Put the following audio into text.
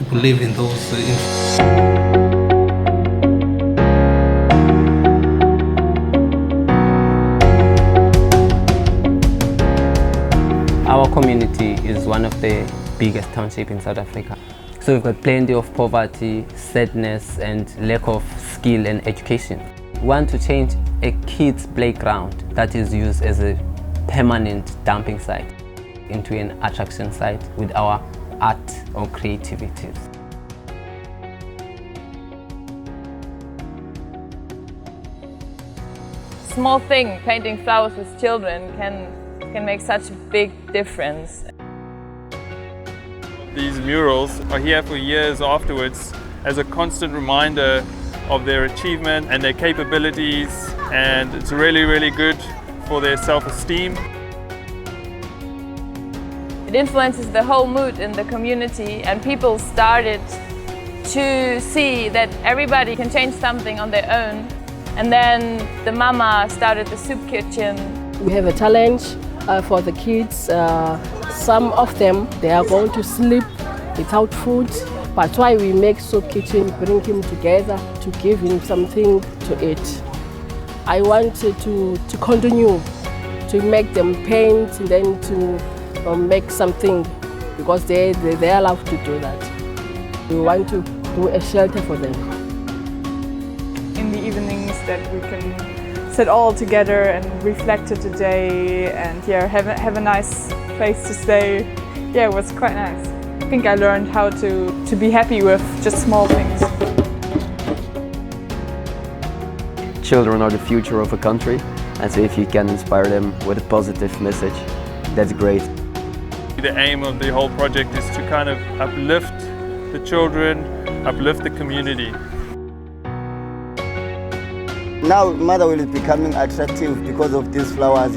people live in those Our community is one of the biggest townships in South Africa. So we've got plenty of poverty, sadness and lack of skill and education. We want to change a kid's playground that is used as a permanent dumping site into an attraction site with our art or creativities. Small thing, painting flowers with children can make such a big difference. These murals are here for years afterwards as a constant reminder of their achievement and their capabilities, and it's really, really good for their self-esteem. It influences the whole mood in the community, and people started to see that everybody can change something on their own. And then the mama started the soup kitchen. We have a challenge for the kids. Some of them, they are going to sleep without food. But why we make soup kitchen, bring him together to give him something to eat. I wanted to continue to make them paint and then to make something, because they are allowed to do that. We want to do a shelter for them. In the evenings that we can sit all together and reflect it today and have a nice place to stay. Yeah, it was quite nice. I think I learned how to be happy with just small things. Children are the future of a country, and so if you can inspire them with a positive message, that's great. The aim of the whole project is to kind of uplift the children, uplift the community. Now mother will be becoming attractive because of these flowers,